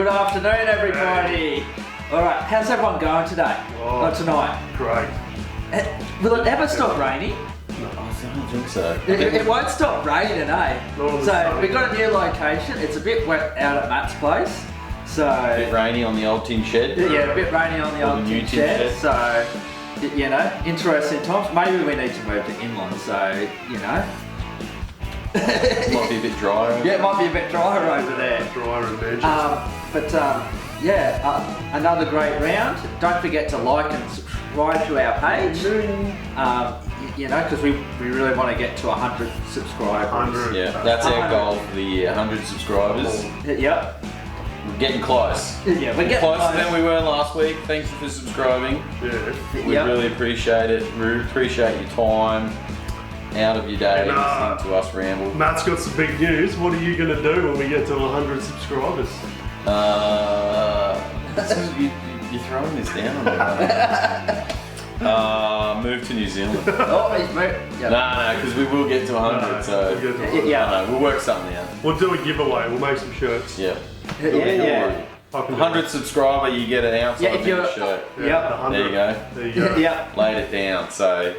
Good afternoon, everybody. All right, how's everyone going today? Not tonight. Great. Will it ever stop raining? No. I don't think so. It won't stop raining, eh? No, So we've got a new location. It's a bit wet out at Matt's place. So A bit rainy on the old tin shed. yeah, a bit rainy on the Or old the new tin tin shed. shed. So you know, interesting times. Maybe we need to move to inland. So you know. Might be a bit drier. Yeah, it might be a bit drier over there. Drier and Manchester. Another great round. Don't forget to like and subscribe to our page. You know, because we really want to get to 100 subscribers. 100. Yeah, that's our goal for the year, 100 subscribers. Yep. We're getting close. Yeah, we're getting Closer than we were last week. Thanks for subscribing. Yeah. We really appreciate it. We appreciate your time out of your day And, listening to us ramble. Matt's got some big news. What are you going to do when we get to 100 subscribers? You're throwing this down on me. Move to New Zealand. Oh, he's moved. Yep. No, because we will get to 100. No, so we'll get to 100. Yeah. I know, we'll work something out. We'll do a giveaway. We'll make some shirts. Yeah. Yeah. 100 subscriber, you get an outside Yeah, if you're- shirt. Yeah, Yep. the 100. There you go. There you go. Yep. Laid it down, so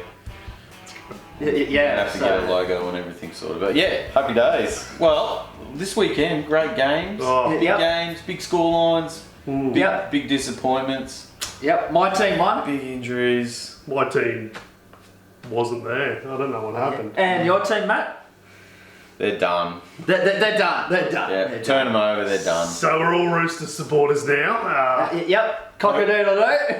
you Yeah. have to get a logo and everything sorted. But yeah, happy days. Well, this weekend, great games. Oh. Big Yep. games, big scorelines, Mm. Yep. big disappointments, Yep. My team won. big injuries. My team wasn't there. I don't know what happened. And your team, Matt? They're done. They're done. They're done. Yeah, They're turn them over, they're done. So we're all Rooster supporters now. Yep. Cock-a-doodle-doo.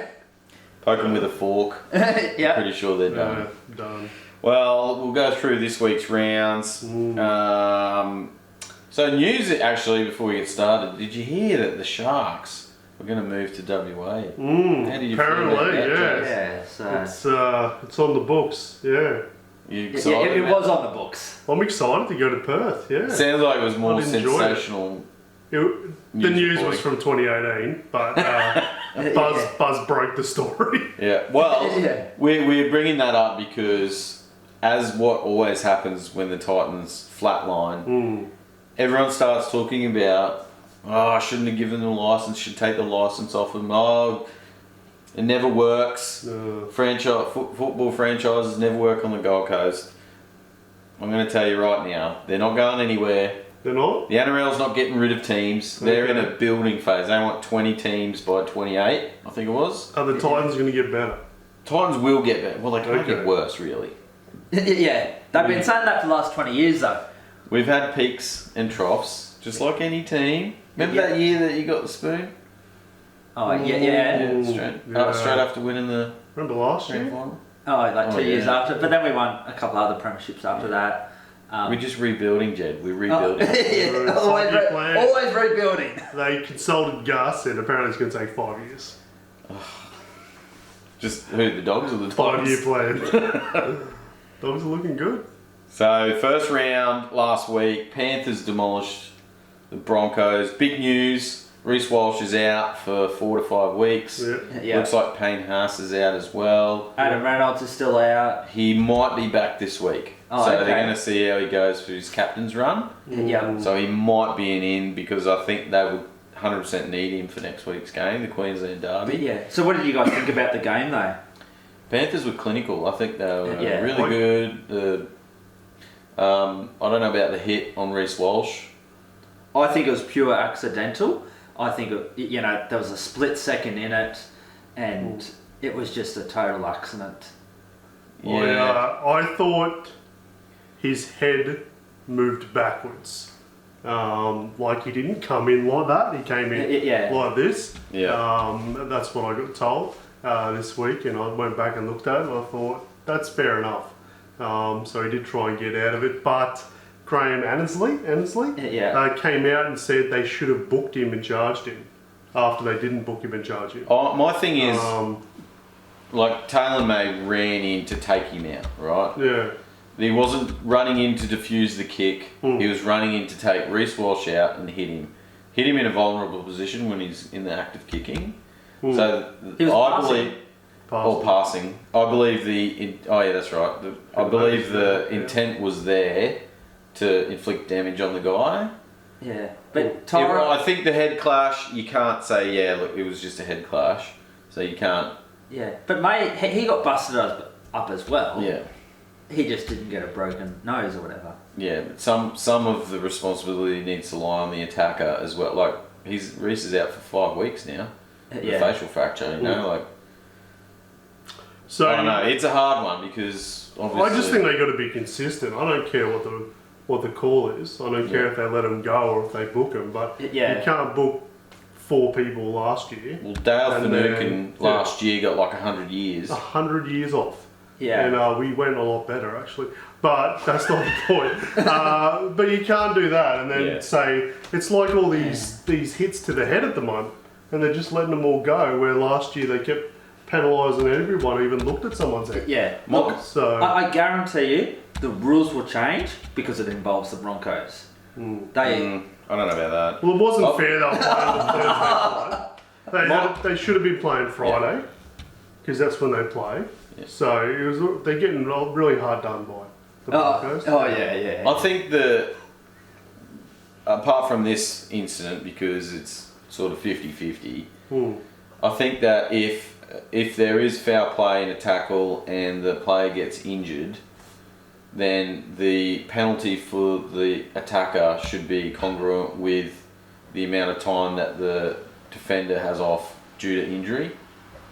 Poke them with a fork. Yep. Pretty sure they're done. Done. Well, we'll go through this week's rounds. So news actually before we get started, did you hear that the Sharks were going to move to WA? How did you Apparently, feel about that, yeah. Jace? Yeah, so... It's on the books. Yeah. You Yeah, excited? it about was on the books. I'm excited to go to Perth. Yeah. Sounds like it was more I'd enjoy it. sensational. The News news was reporting. from 2018, but Buzz broke the story. Yeah. Well, Yeah. we're bringing that up because, as what always happens when the Titans flatline, everyone starts talking about, oh, I shouldn't have given them a license, should take the license off them. Oh, it never works. Football franchises never work on the Gold Coast. I'm going to tell you right now, they're not going anywhere. They're not? The NRL's not getting rid of teams. They're in a building phase. They want 20 teams by 28, I think it was. Are the Titans going to get better? Titans will get better. Well, they can't Okay. get worse, really. Yeah. They've been saying that for the last 20 years, though. We've had peaks and troughs, just like any team. Remember Yeah. that year that you got the spoon? Oh, yeah. Yeah, straight, Yeah. straight after winning the Remember last grand year? final. Oh, like 2 years yeah. after. But then we won a couple other premierships after that. We're just rebuilding, Jed. We're rebuilding. Yeah, It's always, like your plan. always rebuilding. They consulted Gus, and apparently it's going to take 5 years. Just who, the Dogs or the 5 year Titans? plan. Dogs are looking good. So, first round last week, Panthers demolished the Broncos. Big news, Reece Walsh is out for 4 to 5 weeks. Yeah. Yeah. Looks like Payne Haas is out as well. Adam Reynolds is still out. He might be back this week. Oh, So okay. they're going to see how he goes for his captain's run. Yeah. So he might be an in because I think they would 100% need him for next week's game, the Queensland Derby. Yeah. So what did you guys think about the game, though? Panthers were clinical. I think they were Yeah. really good. I don't know about the hit on Reece Walsh. I think it was pure accidental. I think, there was a split second in it, and it was just a total accident. Yeah. I thought his head moved backwards. Like he didn't come in like that. He came in Yeah. like this. Yeah. That's what I got told this week, and I went back and looked at it, and I thought that's fair enough. So he did try and get out of it, but Graham Annesley Yeah. came out and said they should have booked him and charged him after they didn't book him and charge him. My thing is, like Taylor May ran in to take him out, right? Yeah. He wasn't running in to defuse the kick. He was running in to take Reece Walsh out and hit him. Hit him in a vulnerable position when he's in the act of kicking. So He was I passing. believe, or passing. I believe that's right. I believe the intent was there to inflict damage on the guy. Yeah, but I think the head clash, you can't say, yeah, look, it was just a head clash. So you can't... Yeah, but mate, he got busted up as well. Yeah. He just didn't get a broken nose or whatever. Yeah, but some of the responsibility needs to lie on the attacker as well. Like, Reece is out for 5 weeks now. With a facial fracture, you know, like... So I don't know, it's a hard one because obviously... I just think they got to be consistent. I don't care what the call is. I don't care if they let him go or if they book him, but you can't book 4 people last year. Well, Dale Finucane last year got like 100 years. 100 years off. Yeah. And we went a lot better actually. But that's not the point. But you can't do that and then say, it's like all these hits to the head at the moment and they're just letting them all go, where last year they kept penalising everyone who even looked at someone's head. Yeah. Look, so I guarantee you the rules will change because it involves the Broncos. I don't know about that. Well, it wasn't fair they were playing the Thursday night. They should have been playing Friday because that's when they play. Yeah. So they're getting really hard done by the Broncos. Yeah. I think apart from this incident, because it's sort of 50-50, I think that if there is foul play in a tackle and the player gets injured, then the penalty for the attacker should be congruent with the amount of time that the defender has off due to injury.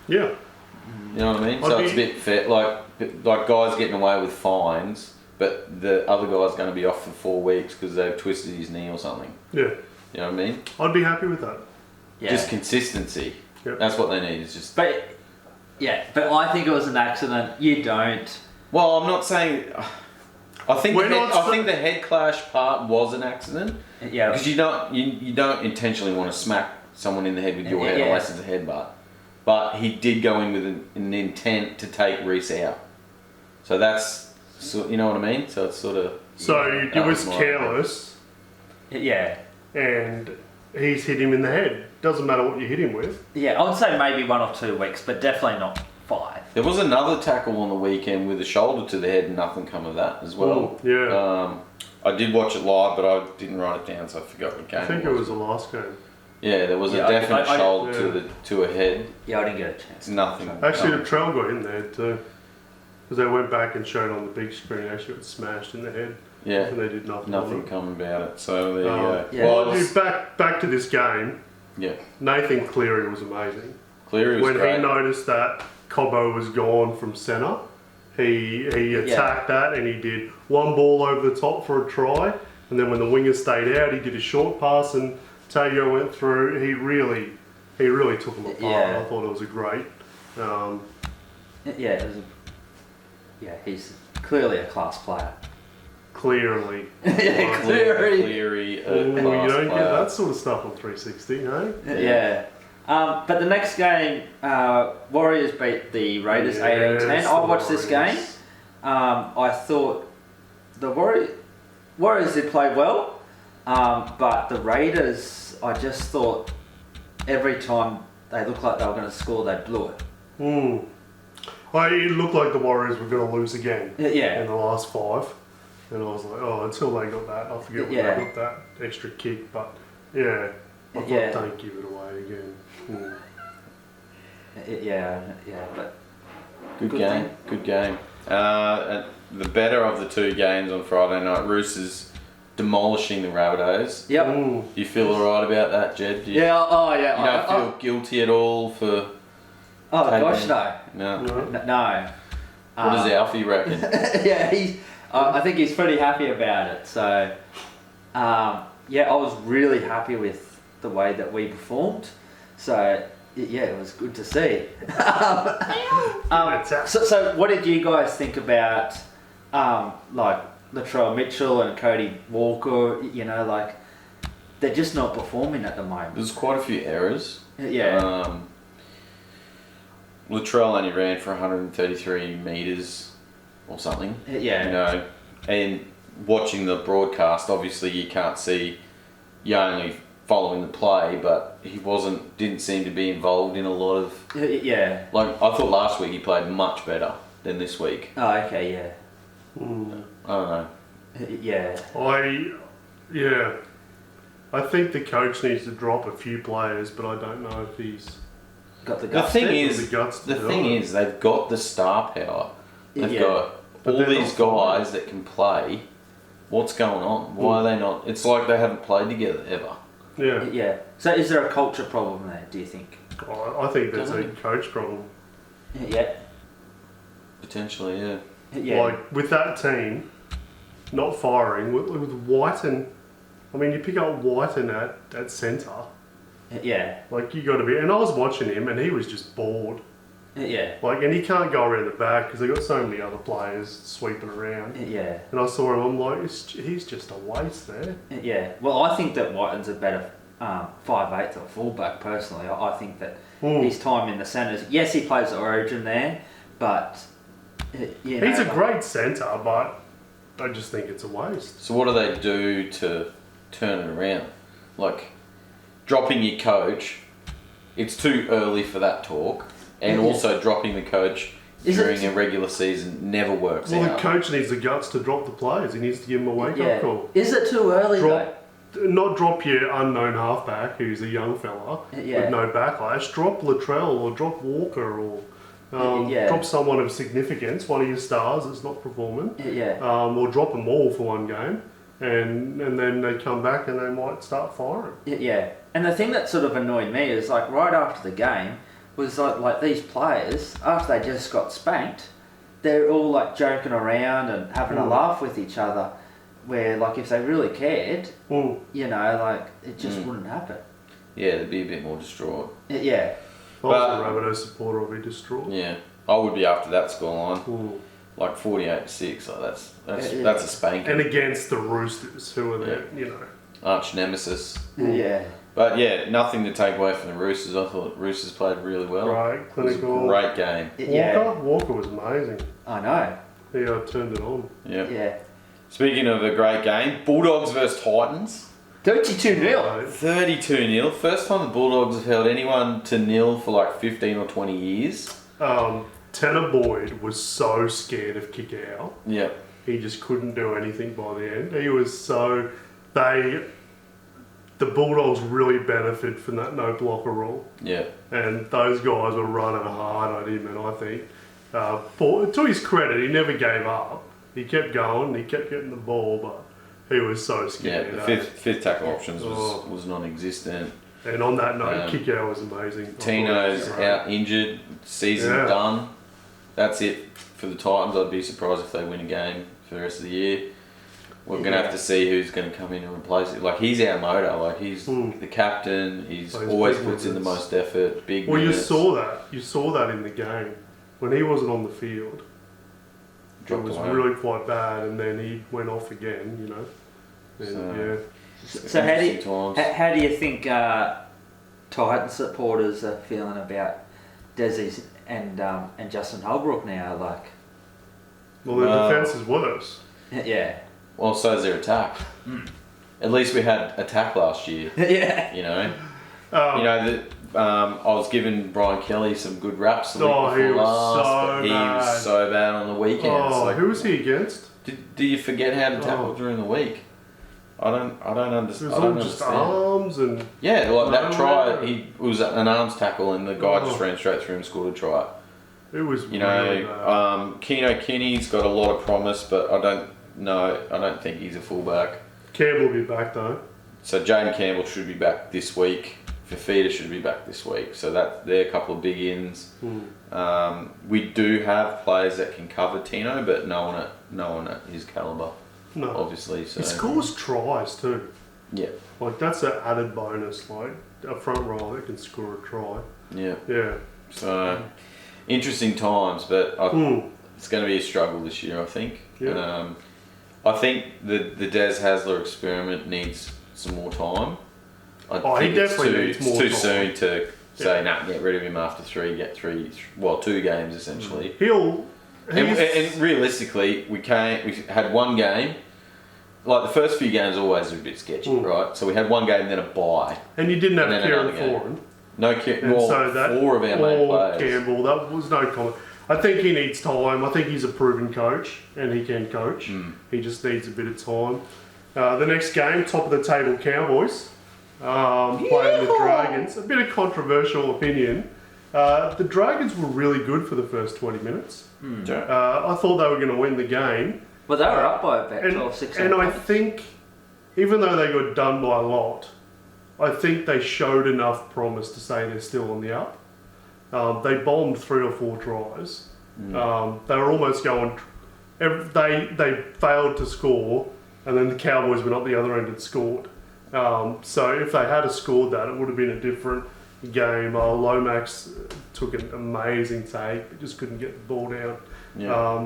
Yeah. You know what I mean? So it's a bit fair, like guys getting away with fines, but the other guy's going to be off for 4 weeks because they've twisted his knee or something. Yeah. You know what I mean? I'd be happy with that. Yeah. Just consistency. Yep. That's what they need. Is just. But I think it was an accident. You don't. Well, I'm not saying. I think the head clash part was an accident. Yeah. Because you don't intentionally want to smack someone in the head with your head unless it's a headbutt. But he did go in with an intent to take Reece out. So that's, you know what I mean? So it's sort of... So it was careless. Yeah. And he's hit him in the head. Doesn't matter what you hit him with. Yeah, I would say maybe 1 or 2 weeks, but definitely not 5. There was another tackle on the weekend with a shoulder to the head and nothing come of that as well. Yeah. I did watch it live, but I didn't write it down, so I forgot what game I think it was the last game. Yeah, there was a definite shoulder to a head. Yeah, I didn't get a chance. Nothing. Actually, the trail got in there too. Because they went back and showed on the big screen, actually got smashed in the head. Yeah. And they did nothing. Nothing come about it. So there you go. Yeah. Well, back to this game. Yeah. Nathan Cleary was amazing. Cleary was great. When he noticed that Cobbo was gone from centre, he attacked that and he did one ball over the top for a try. And then when the winger stayed out, he did a short pass and Tayo went through. He really took him apart. Yeah. I thought it was a great. He's clearly a class player. Clearly. Cleary. You don't get that sort of stuff on 360, eh? Yeah. But the next game, Warriors beat the Raiders 18-10. I watched this game. I thought the Warriors did play well, but the Raiders, I just thought every time they looked like they were going to score, they blew it. Well, it looked like the Warriors were going to lose again in the last 5. And I was like, until they got that, I forget when they got that extra kick, but I thought don't give it away again. But good game. The better of the 2 games on Friday night, Roosters demolishing the Rabbitohs. Yep. You feel alright about that, Jed? You don't feel guilty at all for... Oh gosh, no. No. What does Alfie reckon? I think he's pretty happy about it. So, I was really happy with the way that we performed. So, it was good to see. So what did you guys think about, Latrell Mitchell and Cody Walker? You know, like, they're just not performing at the moment. There's quite a few errors. Yeah. Latrell only ran for 133 metres or something. Yeah. You know, and watching the broadcast, obviously you can't see, you're only following the play, but he didn't seem to be involved in a lot of... Yeah. Like, I thought last week he played much better than this week. Oh, okay, yeah. I don't know. Yeah. I think the coach needs to drop a few players, but I don't know if he's got the The guts. thing to. is, the guts to the do thing it. is, they've got the star power. They've Yeah. got But all they're these not guys that can play. What's going on? Why are they not? It's like they haven't played together ever. Yeah. Yeah. So is there a culture problem there, do you think? I think that's a Don't know. coach problem. Yeah. Potentially, yeah. Yeah. Like, with that team, not firing, with Whiten, I mean, you pick up Whiten at centre, Yeah. like, you got to be, and I was watching him, and he was just bored. Yeah. Like, and he can't go around the back, because they've got so many other players sweeping around. Yeah. And I saw him, I'm like, he's just a waste there. Yeah. Well, I think that Whiten's a better 5'8" or fullback, personally. I think that his time in the centres, yes, he plays at Origin there, but, you know, He's a great centre, but I just think it's a waste. So what do they do to turn it around? Like, dropping your coach, it's too early for that talk. And Yeah. also dropping the coach Is during it- a regular season never works Well, out. the coach needs the guts to drop the players. He needs to give them a wake-up call. Is it too early, Not drop your unknown halfback, who's a young fella Yeah. with no backlash. Drop Latrell or drop Walker or Yeah. drop someone of significance, one of your stars that's not performing. though? Yeah. Or drop them all for one game, and then they come back and they might start firing. Yeah. And the thing that sort of annoyed me is, like, right after the game was like these players, after they just got spanked, they're all like joking around and having a laugh with each other, where, like, if they really cared, you know, like, it just wouldn't happen. Yeah, they'd be a bit more distraught. Yeah. If I was a Rabbitoh supporter, I'd be distraught. Yeah, I would be after that scoreline, Ooh. like 48-6. Like that's Yeah. that's a spanking. And against the Roosters, who are their, you know. Arch nemesis. Yeah. But yeah, nothing to take away from the Roosters. I thought Roosters played really well. Right, It was a clinical. great game. Yeah. Walker was amazing. I know. He turned it on. Yeah. Yeah. Speaking of a great game, Bulldogs versus Titans. 32-0. 32-0. First time the Bulldogs have held anyone to nil for like 15 or 20 years. Tanner Boyd was so scared of kick out. Yeah. He just couldn't do anything by the end. He was so... The Bulldogs really benefit from that no blocker rule. Yeah. And those guys were running hard at him, and I think, to his credit, he never gave up. He kept going, he kept getting the ball, but he was so Yeah, scared. the fifth tackle options was non-existent. And on that note, kick out was amazing. Tino's out injured, season done. That's it for the Titans. I'd be surprised if they win a game for the rest of the year. We're going to have to see who's going to come in and replace it. Like, he's our motor. Like, he's the captain. He's always puts in the most effort. Big Well, minutes. you saw that. You saw that in the game. When he wasn't on the field, Dropped it was away. really quite bad, and then he went off again, you know. And, So how do you, Times. how do you think Titan supporters are feeling about Desi and Justin Holbrook now? Like, Well, their defence is worse. yeah. Well, so is their attack. At least we had attack last year. Yeah. You know. I was giving Brian Kelly some good raps the week he before was last, so but he bad. was so bad on the weekends. Oh, Like, who was he against? do you forget how to tackle Oh. during the week? I don't It understand. was all just arms and... Yeah, like that No, try, no. he was an arms tackle, and the guy just Oh. ran straight through and scored a try. It was You really know, bad. Keno Kinney's got a lot of promise, but I don't think he's a fullback. Campbell will be back though. So Jaden Campbell should be back this week. Fafita should be back this week. So they're a couple of big ins. We do have players that can cover Tino, but no one at his calibre, No. obviously. So He scores tries too. yeah, Like, that's an added bonus. Like, a front row that can score a try. yeah. Yeah. So interesting times, but it's going to be a struggle this year, I think. Yeah. I think the Des Hasler experiment needs some more time. He definitely needs more It's too time. soon to say, get rid of him after 2 games essentially. And realistically, we had one game. Like, the first few games always are a bit sketchy, right? So we had one game, then a bye. And you didn't have And then Kieran another game. Foran. No, And so that 4 of our main or players. Campbell, that was no comment. I think he needs time. I think he's a proven coach, and he can coach. He just needs a bit of time. The next game, top of the table Cowboys playing the Dragons. A bit of controversial opinion. The Dragons were really good for the first 20 minutes. I thought they were going to win the game. Well, they were up by about 12, 16 And I points. think, even though they got done by a lot, I think they showed enough promise to say they're still on the up. They bombed 3 or 4 tries. They were almost going... They failed to score, and then the Cowboys went up the other end and scored. So if they had scored that, it would have been a different game. Lomax took an amazing take, but just couldn't get the ball down.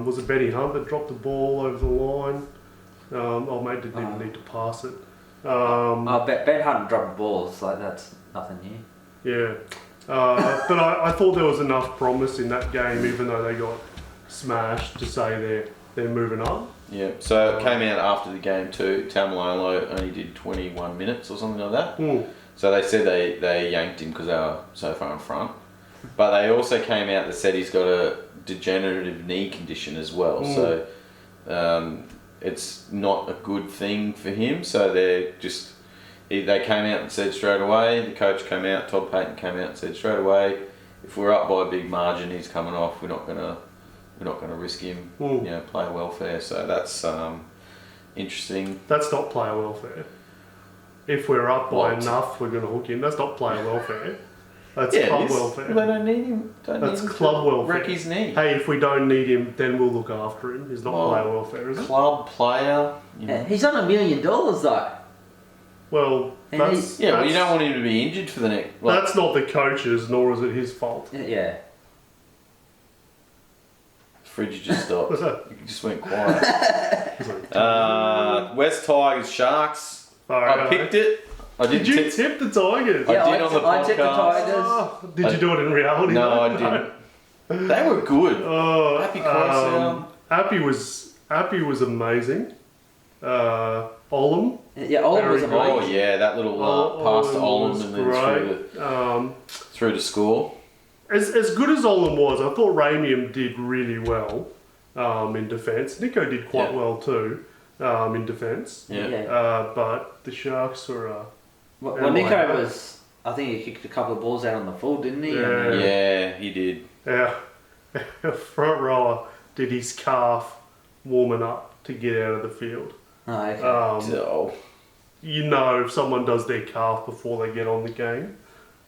Was it Benny Hunt that dropped the ball over the line? Mate didn't even need to pass it. Ben Hunt dropped the balls, like that's nothing new. Yeah. But I thought there was enough promise in that game, even though they got smashed, to say they're moving up. Yeah, so it came out after the game too. Tamalolo only did 21 minutes or something like that. So they said they yanked him because they were so far in front. But they also came out that said he's got a degenerative knee condition as well. So it's not a good thing for him. So they came out and said straight away, the coach came out, Todd Payton came out and said straight away, if we're up by a big margin, he's coming off, we're not gonna risk him, player welfare. So that's interesting. That's not player welfare. If we're up by enough, we're going to hook him. That's not player welfare. That's club welfare. They don't need him. That's club welfare. Wreck his knee. Hey, if we don't need him, then we'll look after him. It's not player welfare, is it? Club player. He's on $1 million though. Well, And that's... Yeah, well, you don't want him to be injured for the next... That's not the coach's, nor is it his fault. Yeah. Fridge just stopped. It just went quiet. He's like, West Tigers, Sharks. I picked it. Did you tip the Tigers? I did on the I tipped the podcast. Tigers. Did you do it in reality? No, though? I didn't. They were good. Happy Cross. Appy was amazing. Olam. Yeah, Olam was Very amazing. Oh yeah, that little pass to Olam and then through to score. As good as Olam was, I thought Ramium did really well in defence. Nico did quite well too in defence. But the Sharks were... well, Nico was... I think he kicked a couple of balls out on the full, didn't he? Yeah, he did. Yeah. Front rower did his calf warming up to get out of the field. Oh, okay. If someone does their calf before they get on the game,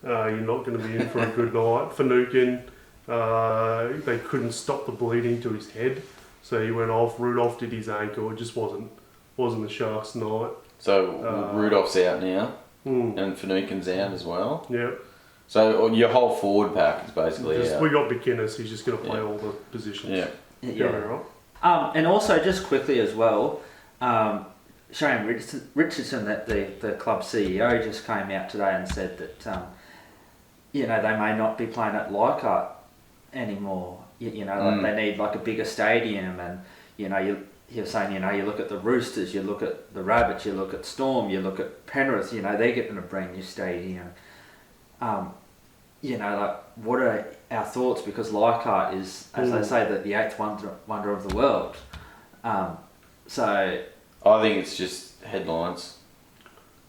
you're not going to be in for a good night. Finucane, they couldn't stop the bleeding to his head, so he went off. Rudolph did his ankle. It just wasn't the Sharks' night. So Rudolph's out now, and Finucane's out as well. Yep. So your whole forward pack is basically out. We got McInnes. He's just going to play all the positions. Yeah. And also, just quickly as well, Shane Richardson, that the club CEO, just came out today and said that they may not be playing at Leichhardt anymore. They need like a bigger stadium, and he was saying you look at the Roosters, you look at the Rabbits, you look at Storm, you look at Penrith. They're getting a brand new stadium. What are our thoughts? Because Leichhardt is, as they say, the 8th wonder of the world. So I think it's just headlines.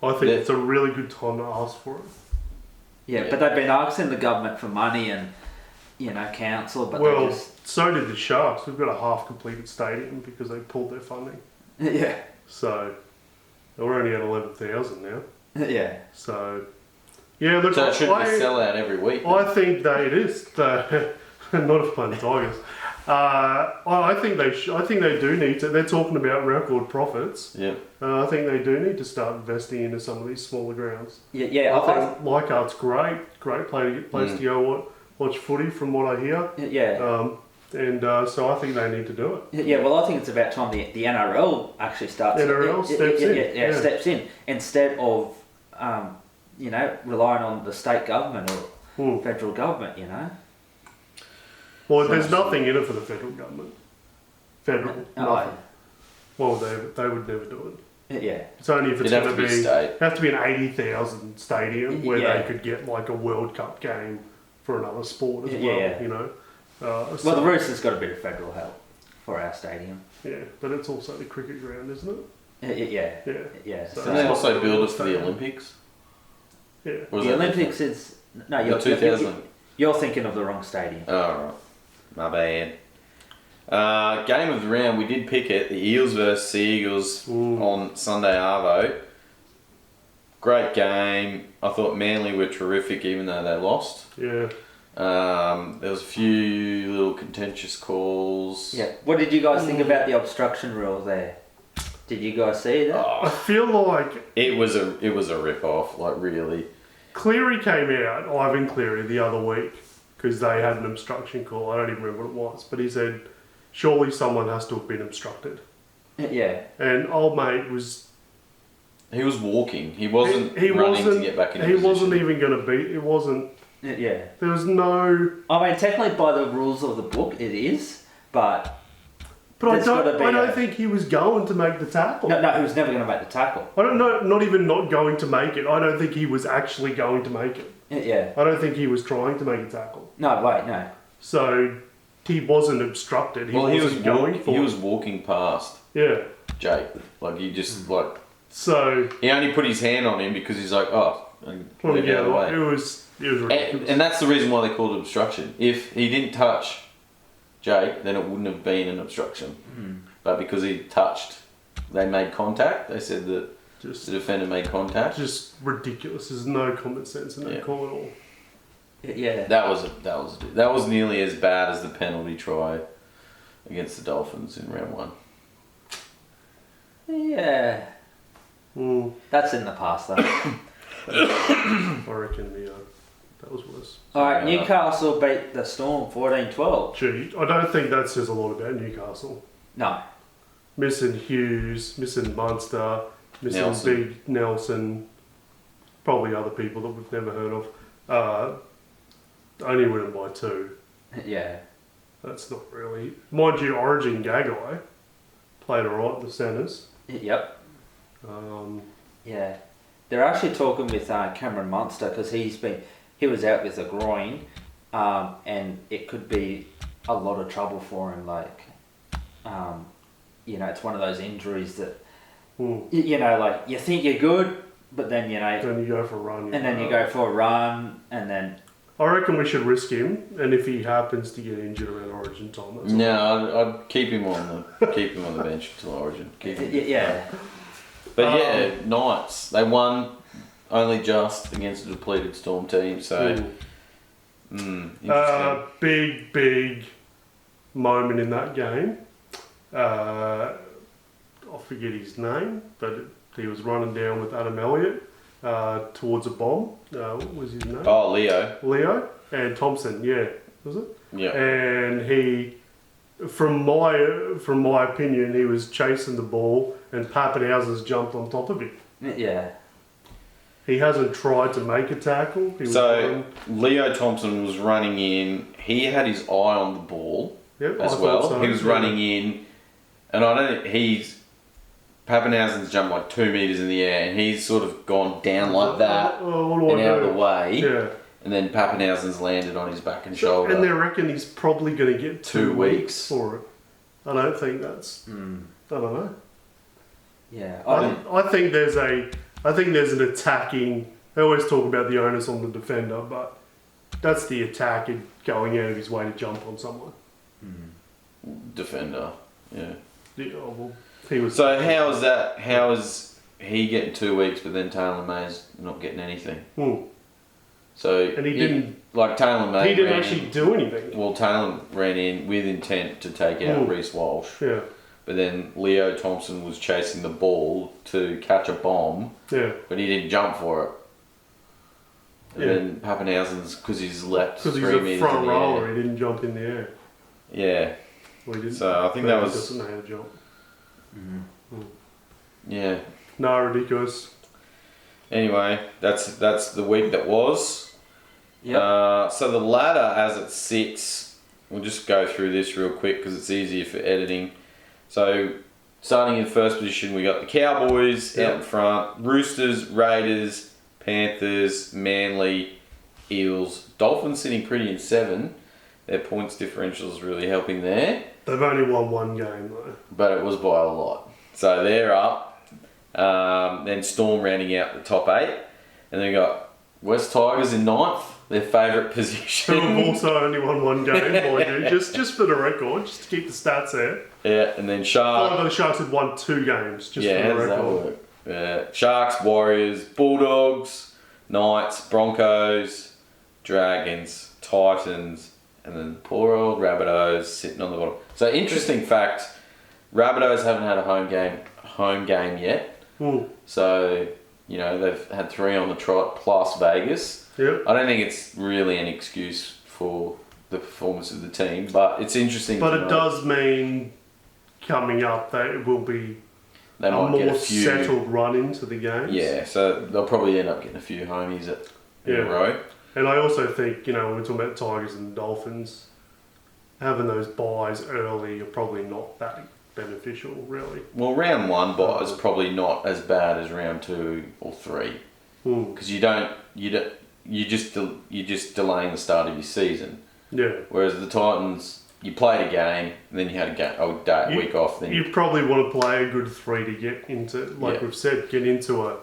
I think it's a really good time to ask for it. Yeah, but they've been asking the government for money and council, but so did the Sharks. We've got a half-completed stadium because they pulled their funding. Yeah. So we're only at 11,000 now. Yeah. So look, so it should be sell out every week. I think it is. Not if playing the Tigers. I think they do need to. They're talking about record profits. Yeah. I think they do need to start investing into some of these smaller grounds. Yeah. I think Leichhardt's great place to go watch footy, from what I hear. Yeah. So I think they need to do it. Yeah. Well, I think it's about time the NRL actually starts. NRL steps in. Steps in instead of relying on the state government or federal government. Well, there's nothing in it for the federal government. Nothing. Well, they would never do it. Yeah. It's only if it's going to be state. Have to be an 80,000 stadium where they could get like a World Cup game for another sport as well. Well, the Roosters got a bit of federal help for our stadium. Yeah, but it's also the cricket ground, isn't it? Yeah. Yeah. So and they also build it for the Olympics. Yeah. Was The that Olympics is no. You're 2000. You're thinking of the wrong stadium. Oh, right. My bad. Game of the round, we did pick it. The Eels versus Sea Eagles on Sunday Arvo. Great game. I thought Manly were terrific even though they lost. Yeah. There was a few little contentious calls. Yeah. What did you guys think about the obstruction rule there? Did you guys see that? I feel like It was a rip-off, like really. Cleary came out, Ivan Cleary, the other week, because they had an obstruction call. I don't even remember what it was, but he said, surely someone has to have been obstructed. Yeah. And old mate was... He was walking. He wasn't he running wasn't, to get back in He position. wasn't even going to beat... It wasn't... Yeah. There was no... I mean, technically by the rules of the book, it is, but... But There's gotta be I don't a- think he was going to make the tackle. No, he was never going to make the tackle. I don't know, not even not going to make it. I don't think he was actually going to make it. Yeah. I don't think he was trying to make a tackle. No, wait, no. So he wasn't obstructed. He was walking past Yeah. Jake. Like he just like So he only put his hand on him because he's like, oh, and well, move out of the way. it was ridiculous. And that's the reason why they called it obstruction. If he didn't touch Jake, then it wouldn't have been an obstruction. But because he touched, they made contact. They said that the defender made contact. Just ridiculous. There's no common sense in that call at all. Yeah. That was nearly as bad as the penalty try against the Dolphins in round 1. Yeah. That's in the past, though. I reckon that was worse. Alright, Newcastle beat the Storm 14-12. Gee, I don't think that says a lot about Newcastle. No. Missing Hughes, missing Munster, missing Nelson. Big Nelson, probably other people that we've never heard of. Only winning by 2. Yeah. That's not really... Mind you, Origin Gagai played alright in the centres. Yep. Um, Yeah. They're actually talking with Cameron Munster because he was out with a groin, and it could be a lot of trouble for him. Like, it's one of those injuries that, like you think you're good, but then then you go for a run. and then you go for a run, and then. I reckon we should risk him, and if he happens to get injured around Origin time, that's No, I'd keep him on the bench until Origin. Yeah. But Knights, they won only just against a depleted Storm team, so interesting. Big moment in that game. I forget his name, but he was running down with Adam Elliott towards a bomb. What was his name? Oh, Leo and Thompson. Yeah, was it? Yeah. And he, from my opinion, he was chasing the ball, and Pappenhausen's jumped on top of him. Yeah. He hasn't tried to make a tackle. Leo Thompson was running in. He had his eye on the ball as well. So. He was running in, and Pappenhausen's jumped like 2 meters in the air, and he's sort of gone down like that and out of the way. Yeah. And then Pappenhausen's landed on his back and shoulder. And they reckon he's probably going to get 2 weeks for it. I don't think that's. I don't know. Yeah. I think there's an attacking. They always talk about the onus on the defender, but that's the attacker going out of his way to jump on someone. Defender, yeah. He was. So how is that? How is he getting 2 weeks, but then Taylor May's not getting anything? So and he didn't. Like Taylor May. He didn't actually do anything. Well, Taylor ran in with intent to take out Reece Walsh. Yeah. But then Leo Thompson was chasing the ball to catch a bomb. Yeah. But he didn't jump for it. And then Pappenhausen's because he's leapt 3 he's a meters front in the rower. air. He didn't jump in the air. Yeah. Well, he didn't. So I think that was. He doesn't know how to jump. Yeah. No, ridiculous. Anyway, that's the week that was. Yep. So the ladder as it sits, we'll just go through this real quick because it's easier for editing. So starting in first position, we got the Cowboys out in front, Roosters, Raiders, Panthers, Manly, Eels, Dolphins sitting pretty in 7. Their points differential is really helping there. They've only won 1 game though. But it was by a lot. So they're up. Then Storm rounding out the top 8. And then we got West Tigers in 9th, their favourite Who position. have also only won one game, mind you. Just for the record, just to keep the stats there. Yeah, and then Five Sharks. of the Sharks had won 2 games, just Yeah, for how the does that record. work? Yeah, Sharks, Warriors, Bulldogs, Knights, Broncos, Dragons, Titans, and then poor old Rabbitohs sitting on the bottom. So interesting fact, Rabbitohs haven't had a home game yet. So, you know, they've had 3 on the trot plus Vegas. Yep. I don't think it's really an excuse for the performance of the team, but it's interesting. But to it know. does mean coming up that it will be They a might get more a few. settled run into the games. Yeah, so they'll probably end up getting a few homies in a row. And I also think, you know, when we're talking about Tigers and Dolphins, having those buys early are probably not that beneficial, really. Well, round 1 buy is probably not as bad as round 2 or 3 because you're just delaying the start of your season. Yeah. Whereas the Titans, you played a game and then you had a week off. Then You probably want to play a good 3 to get into, like we've said, get into a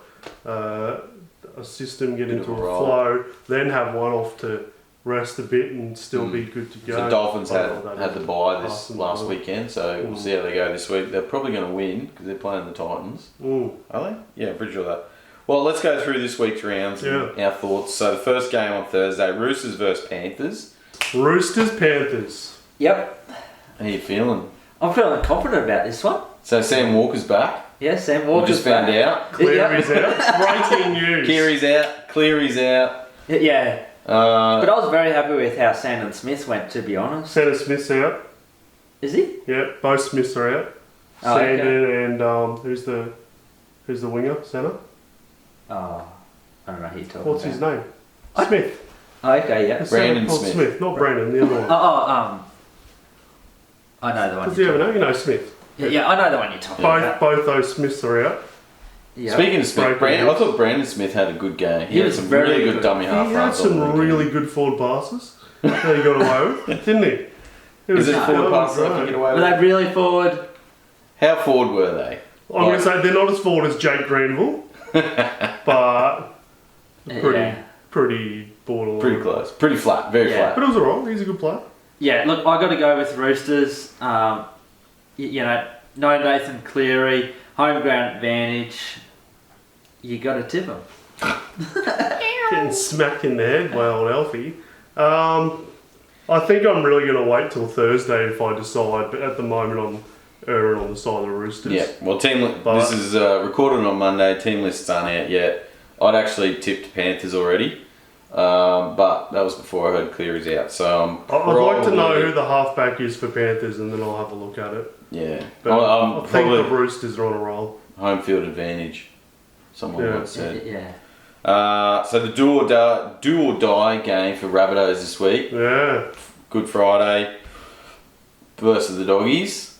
system, get into a flow, then have one off to rest a bit and still be good to go. So Dolphins had the bye this last weekend, so we'll see how they go this week. They're probably going to win because they're playing the Titans. Are they? Yeah, pretty sure that. Well, let's go through this week's rounds and our thoughts. So the first game on Thursday, Roosters versus Panthers. Roosters, Panthers. Yep. How you feeling? I'm feeling confident about this one. So Sam Walker's back. Yeah, Sam We Walker's just found back. out. Cleary's out. Breaking news. Keary's out. Cleary's out. Yeah. But I was very happy with how Sandon Smith went, to be honest. Sandon Smith's out. Is he? Yeah, both Smiths are out. Oh, Sandon and who's the winger? Centre? Oh, I don't know who you're talking What's about. his name? Smith. Oh, okay, yeah. The centre Brandon called Smith. Not Brandon, the other one. I know the one. Does he have a name? You know Smith. Yeah, I know the one you're talking about. Both those Smiths are out. Yeah. Speaking of Smith, Breaking I thought Brandon Smith had a good game. He He had was some very really good good. dummy He half had runs. on the some weekend. really good forward passes that he got away with, didn't he? Is it forward passes I can great. get away Were with? they really forward? How forward were they? I'm going to say they're not as forward as Jake Granville, but pretty borderline. Pretty close. Pretty flat. Very Yeah. But it was alright. He's a good player. Yeah, look, I got to go with Roosters. You know, no Nathan Cleary, home ground advantage. You got to tip them. Getting smacked in the head by old Alfie. I think I'm really going to wait till Thursday if I decide, but at the moment I'm erring on the side of the Roosters. Yeah. Well, this is recorded on Monday. Team lists aren't out yet. I'd actually tipped Panthers already, but that was before I heard Cleary's out. So I'd like to know who the halfback is for Panthers and then I'll have a look at it. Yeah. But I think probably the Roosters are on a roll. home field advantage. Someone once said. Yeah. So the do or die game for Rabbitohs this week. Yeah. Good Friday versus the Doggies.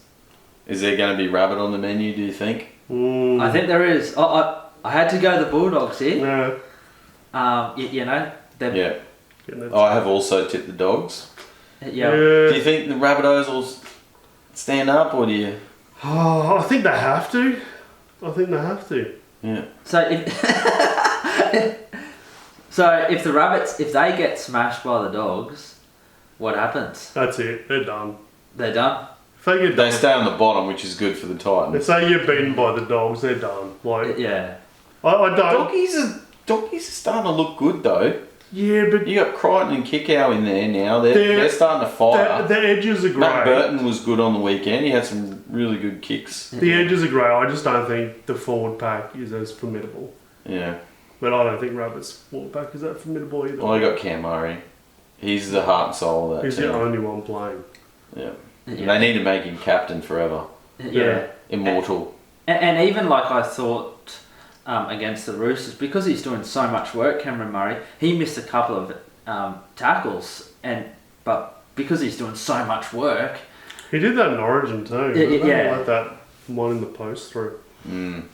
Is there going to be rabbit on the menu, do you think? I think there is. I had to go the Bulldogs here. Yeah. You know. Yeah. I have also tipped the Dogs. Yeah. Do you think the Rabbitohs will stand up, or do you? Oh, I think they have to. Yeah. So if the Rabbits, if they get smashed by the Dogs, what happens? That's it. They're done. They're done. If they get They done, stay on the bottom, which is good for the if Titans. say you're beaten by the Dogs, they're done. Like Yeah. I don't. Doggies are starting to look good though. Yeah, but You got Crichton and Kickow in there now. They're starting to fire. the edges are Matt great. Burton was good on the weekend. He had some really good kicks. The edges are great. I just don't think the forward pack is as formidable. Yeah. But I don't think Rabbits forward pack is that formidable either. Well, I got Cam Murray. He's the heart and soul of that He's team. the only one playing. Yeah. Yeah. They need to make him captain forever. Yeah. Immortal. And even like I thought against the Roosters, because he's doing so much work, Cameron Murray, he missed a couple of tackles, but because he's doing so much work, He did that in Origin too. Yeah. Like that one in the post through. Mm.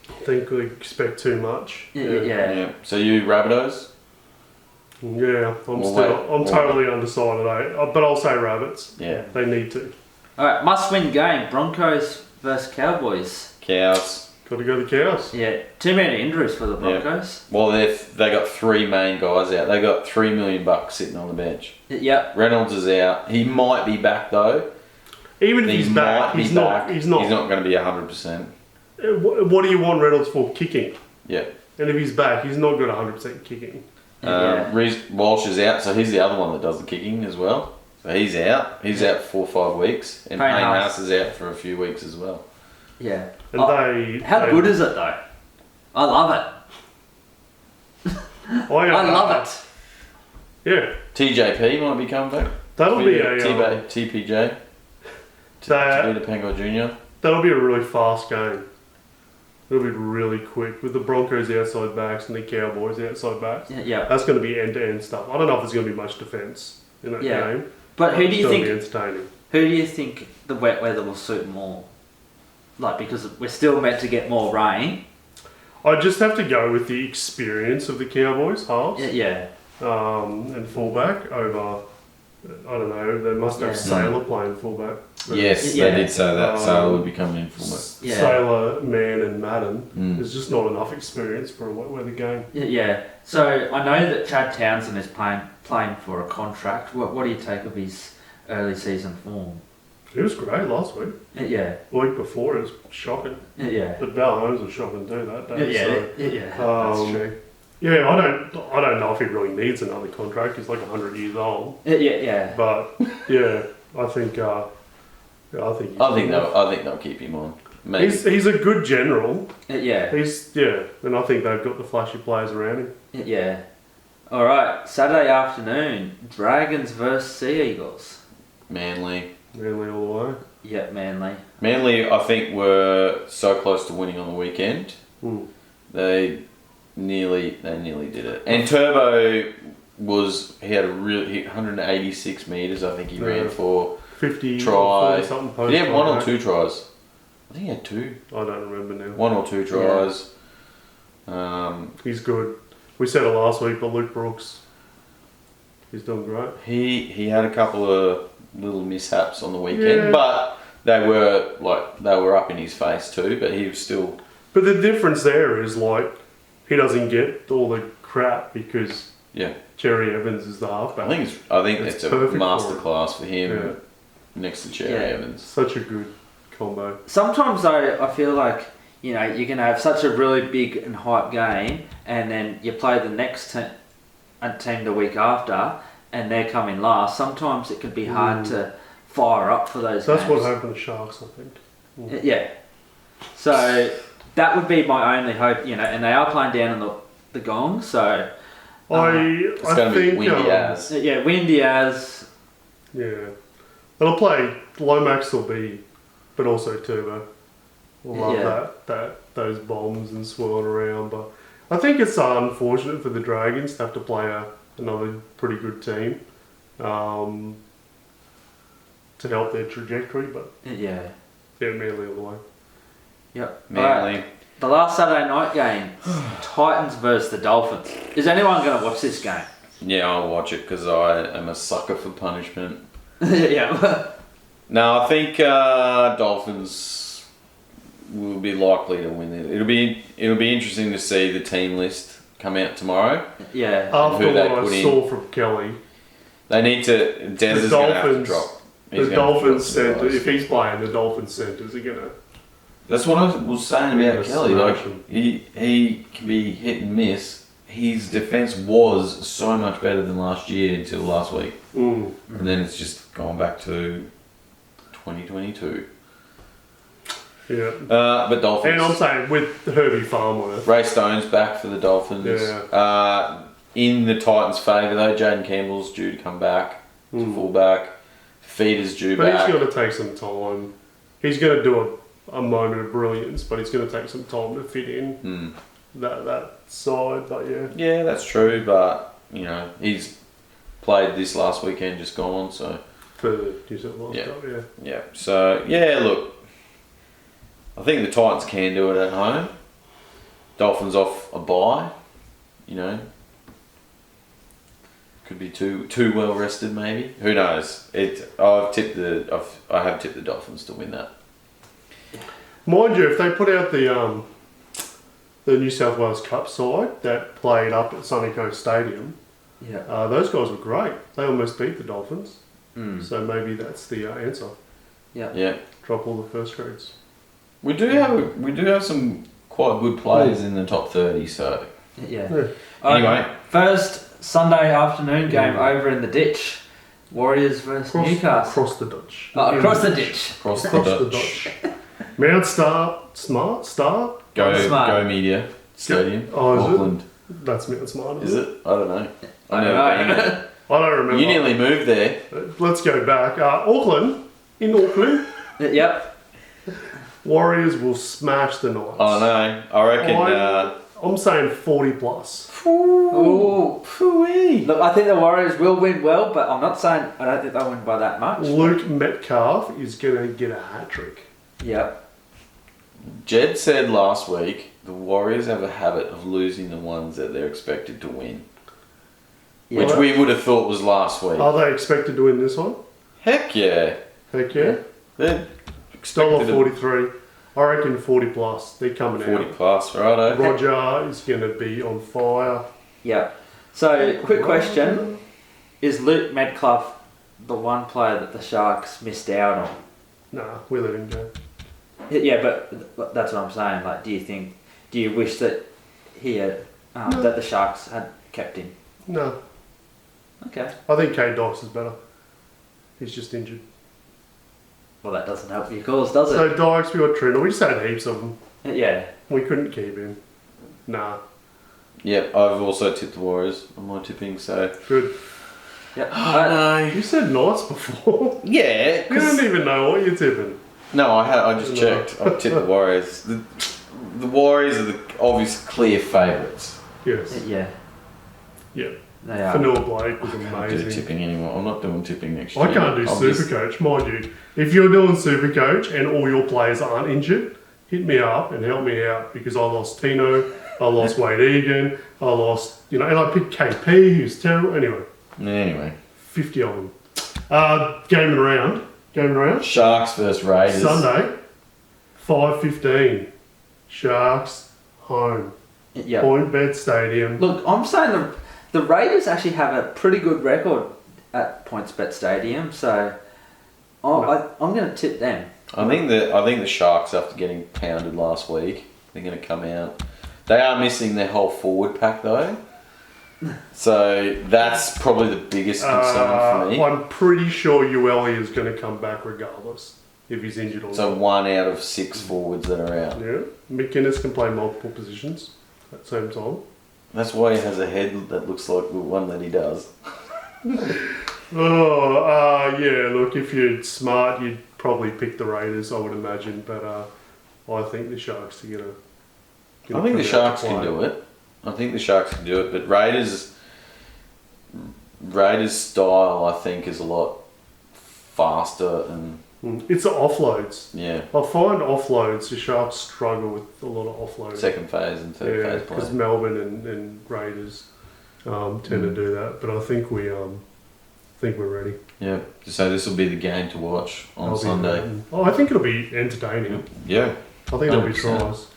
I think we expect too much. yeah. So you Rabbitohs? Yeah, I'm Well, totally undecided, but I'll say Rabbits. Yeah. They need to. All right, must-win game: Broncos versus Cowboys. Cows. Got to go the Cows. Yeah, too many injuries for the Broncos. Well, they got 3 main guys out. They got $3 million sitting on the bench. Yep. Reynolds is out. He might be back though. Even if he's back, he's not going to be 100%. What do you want Reynolds for? Kicking. Yeah. And if he's back, he's not got 100% kicking. Walsh is out, so he's the other one that does the kicking as well. So he's out. He's out for 4 or 5 weeks. And Payne Haas is out for a few weeks as well. Yeah. And how good is it though? I love it. I love it. Yeah. TJP might be coming back. That'll be a TPJ. Tavita Pango Jr. That'll be a really fast game. It'll be really quick with the Broncos outside backs and the Cowboys outside backs. Yeah. That's going to be end-to-end stuff. I don't know if there's going to be much defence in that game. But who do you think? Be entertaining. Who do you think the wet weather will suit more? Like, because we're still meant to get more rain. I just have to go with the experience of the Cowboys halves. Yeah. And fullback over. I don't know. They must have Sailor playing fullback. Yes, they did say that. Sailor would be coming in fullback. Sailor, Mann, and Madden. There's just not enough experience for a wet weather game. Yeah. So I know that Chad Townsend is playing for a contract. What do you take of his early season form? He was great last week. Yeah. The week before it was shocking. Yeah. But Val Holmes was shocking too that day. That's true. Yeah, I don't know if he really needs another contract. He's like 100 years old. Yeah. But yeah, I think they'll keep him on. Maybe. He's a good general. Yeah. And I think they've got the flashy players around him. Yeah. All right, Saturday afternoon, Dragons versus Sea Eagles. Manly all the way. Yeah, Manly. Manly, I think, were so close to winning on the weekend. They nearly did it. And Turbo he had 186 metres. I think he ran for 50 tries. Did he have 1 or 2 tries? I think he had 2. I don't remember now. 1 or 2 tries. He's good. We said it last week, but Luke Brooks, he's doing great. He had a couple of little mishaps on the weekend, but they were up in his face too. But he was still. But the difference there is he doesn't get all the crap because Cherry Evans is the halfback. I think it's a masterclass for him next to Cherry Evans. Such a good combo. Sometimes though, I feel like you're going to have such a really big and hype game, and then you play the next team the week after, and they're coming last. Sometimes it can be hard to fire up for those games. That's what happened to Sharks, I think. Yeah. So that would be my only hope, and they are playing down in the Gong, so... it's going to be windy as. Yeah, windy as. Yeah. They'll play, Lomax will be, but also Turbo. We'll love those bombs and swirling around, but I think it's unfortunate for the Dragons to have to play another pretty good team to help their trajectory, but Manly all the way. Yep. Manly. Right. The last Saturday night game, Titans versus the Dolphins. Is anyone going to watch this game? Yeah, I'll watch it because I am a sucker for punishment. Yeah. No, I think Dolphins will be likely to win it. It'll be interesting to see the team list come out tomorrow. Yeah. After what I saw from Kelly, they need to. Des is going to have to drop. The Dolphins centre. If he's playing, the Dolphins centres are going to. That's what I was saying about Kelly. He can be hit and miss. His defence was so much better than last year until last week, and then it's just gone back to 2022. Yeah. But Dolphins. And I'm saying with Herbie Farmworth. Ray Stone's back for the Dolphins. Yeah. In the Titans' favour though, Jaden Campbell's due to come back to fullback. Feeder's due back. But he's going to take some time. He's going to do a moment of brilliance, but it's going to take some time to fit in that side. But yeah, that's true. But he's played this last weekend, just gone. So for the New South Wales Cup, yeah. So look, I think the Titans can do it at home. Dolphins off a bye, could be too well rested maybe. Who knows? I have tipped the Dolphins to win that. Mind you, if they put out the the New South Wales Cup side that played up at Sunny Coast Stadium. Yeah. Those guys were great. They almost beat the Dolphins. Mm. So maybe that's the answer. Yeah. Drop all the first grades. We do have some quite good players in the top 30. So Yeah. anyway, First Sunday afternoon game over in the ditch. Warriors versus Newcastle. Across the Dutch. Oh, across the ditch. across Across the the Dutch. Mount Star. Go Media Stadium. Oh, is Auckland. That's Mount Smart. Is it? I don't know. I I've never been there. I don't remember. You nearly moved there. Let's go back. Auckland. In Auckland, Yep. Warriors will smash the Knights. I know. I reckon. I'm saying 40 plus. Ooh. Phooey. Look, I think the Warriors will win well, but I'm not saying I don't think they'll win by that much. Luke Metcalf is going to get a hat trick. Yep. Jed said last week the Warriors have a habit of losing the ones that they're expected to win, Yeah. which we would have thought was last week. Are they expected to win this one? Heck yeah. Heck yeah. They're expected to $1.43. I reckon 40 plus. They're coming 40 out. plus, righto. Roger is going to be on fire. Yep. So, quick question. Is Luke Metcalf the one player that the Sharks missed out on? Nah, we let him go. Yeah, but that's what I'm saying. Like, do you wish that he had, No. that the Sharks had kept him? No. Okay. I think Kate Dykes is better. He's just injured. Well, that doesn't help your cause, does So it? Dykes, we got Trindle. We just had heaps of them. Yeah. We couldn't keep him. Nah. Yep, I've also tipped the Warriors on my tipping, so. Good. Yep. No. You said nice before. Yeah, You don't even know what you're tipping. No, I just No. checked. I tipped the Warriors. The Warriors are the obvious clear favourites. Yes. Yeah. Yeah. They are. Fanua Blake was I don't do amazing. tipping anymore. I'm not doing tipping next year. I can't do Supercoach, mind you. If you're doing Supercoach and all your players aren't injured, hit me up and help me out because I lost Tino, I lost Wade Egan, I lost, and I picked KP, who's terrible. Anyway. 50 of them. Gaming around. Sharks versus Raiders. Sunday, 5:15. Sharks home. Yeah. Point Bet Stadium. Look, I'm saying the Raiders actually have a pretty good record at PointsBet Stadium, so I'm going to tip them. I think the Sharks, after getting pounded last week, they're going to come out. They are missing their whole forward pack though, so that's probably the biggest concern for me. I'm pretty sure Ueli is going to come back regardless if he's injured or So not. 1 out of 6 forwards that are out. Yeah, McInnes can play multiple positions at the same time. That's why he has a head that looks like the one that he does. Yeah. Look, if you're smart, you'd probably pick the Raiders, I would imagine. But I think the Sharks are gonna. I think the Sharks can do it. But Raiders' style, I think, is a lot faster and It's the offloads. yeah. I find offloads. The Sharks struggle with a lot of offloads. Second phase and third phase because play. Melbourne and Raiders tend to do that. But I think we're ready. Yeah. So this will be the game to watch on Sunday. I think it'll be entertaining. Yeah. I think there'll be 100%. tries.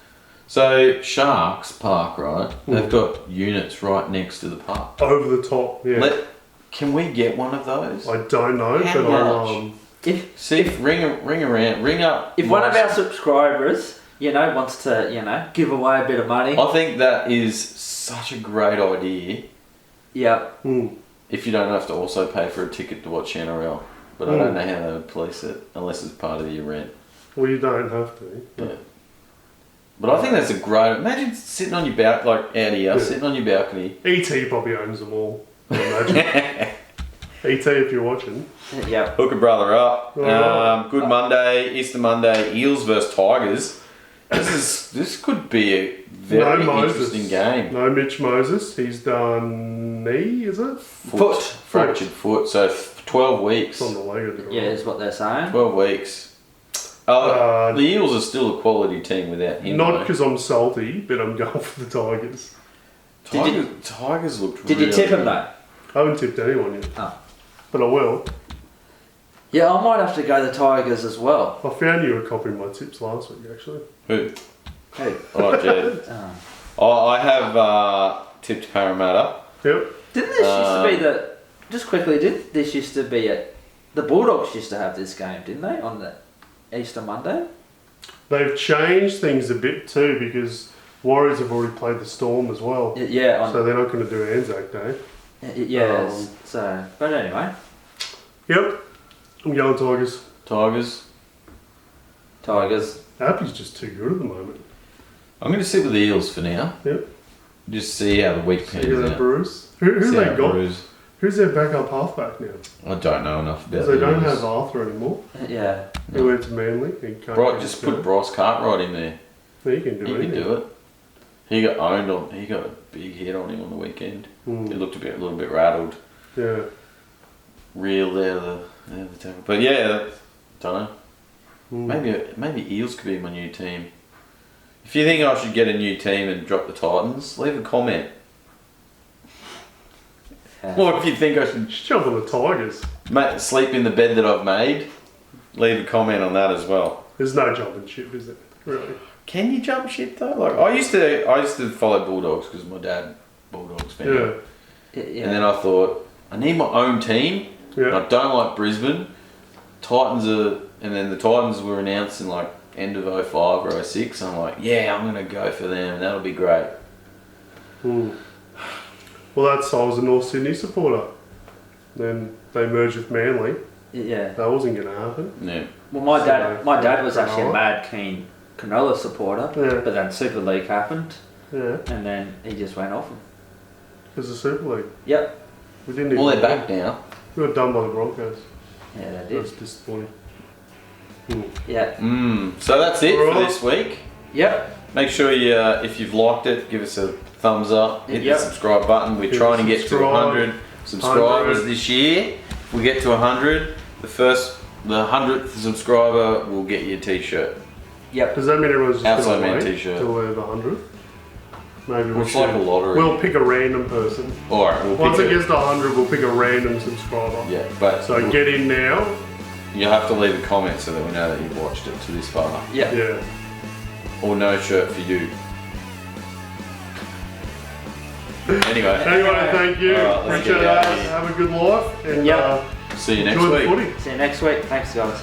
So Sharks Park, right? They've got units right next to the park. Over the top, yeah. Can we get one of those? I don't know, How but I'll ring up. If one of our subscribers, wants to, give away a bit of money. I think that is such a great idea. Yeah. If you don't have to also pay for a ticket to watch NRL, but I don't know how they would police it unless it's part of your rent. Well, you don't have to. Yeah. But I think that's a great. Imagine sitting on your sitting on your balcony. ET probably owns them all. I imagine. ET, if you're watching. Yeah. Hook a brother up. Alright. Good Monday, Easter Monday. Eels versus Tigers. This could be a very interesting game. No Mitch Moses. He's done knee, is it? Foot. Fractured foot. So 12 weeks. It's on the leg of the Yeah, is what they're saying. 12 weeks. The Eels are still a quality team without him. Not though. because I'm salty, but I'm going for the Tigers. Tigers looked Did really you tip him good. though? I haven't tipped anyone yet. Oh. But I will. Yeah, I might have to go the Tigers as well. I found you were copying my tips last week, actually. Who? Hey. Oh, Jed. I have tipped Parramatta. Yep. Didn't this used to be the... Just quickly, did this used to be at... The Bulldogs used to have this game, didn't they? On the Easter Monday? They've changed things a bit too because Warriors have already played the Storm as well. Yeah. So they're not going to do Anzac Day. Yeah. So, but anyway. Yep. I'm going Tigers. Tigers. Appy's just too good at the moment. I'm going to sit with the Eels for now. Yep. Just see how the week See pans that out. Bruce. Who See they how got? Bruce- Who's their backup halfback now? I don't know enough about Because they don't Eels. have Arthur anymore. Yeah. He went to Manly. He can't Right, get just his put Bryce Cartwright in there. He can do He anything. can do it. He got owned on. He got a big hit on him on the weekend. Mm. He looked a little bit rattled. Yeah. Real there the tackle. But yeah, don't know. Mm. Maybe Eels could be my new team. If you think I should get a new team and drop the Titans, leave a comment. Or if you think I should Just jump on the Tigers. sleep in the bed that I've made, leave a comment on that as well. There's no jumping ship, is it? Really? Can you jump ship though? Like I used to follow Bulldogs because my dad Bulldogs fan. Yeah. Yeah. And then I thought I need my own team. And Yeah. I don't like Brisbane. And then the Titans were announced in like end of 05 or 06. I'm like, yeah, I'm gonna go for them. That'll be great. Mm. Well, I was a North Sydney supporter. Then they merged with Manly. Yeah. That wasn't going to happen. Yeah. Well, my dad was actually a Cronulla. mad keen Cronulla supporter, Yeah. but then Super League happened, Yeah. and then he just went off him. Because the Super League. Yep. We didn't Well, even they're back now. We got done by the Broncos. Yeah, they did. That's disappointing. Yeah. So that's it for Alright. this week. Yep. Make sure you, if you've liked it, give us a thumbs up. Hit Yep. the subscribe button. We're Hit trying to get to subscribe. 100 subscribers 100. this year. If we get to 100, the 100th subscriber will get you a t-shirt. Yep. Does that mean everyone's just Outside going man to wait t-shirt. till we're the 100th? Maybe we It's should. like a lottery. We'll pick a random person. Alright, we'll Once pick it gets to 100, we'll pick a random subscriber. Yeah, but So get in now. you have to leave a comment so that we know that you've watched it to this far. Yeah. Yeah. Or no shirt for you. Anyway, Anyway, thank you. Alright, let's Appreciate get out that. of here. Have a good life. And Yep. see you next enjoy week. the footy. See you next week. Thanks, guys.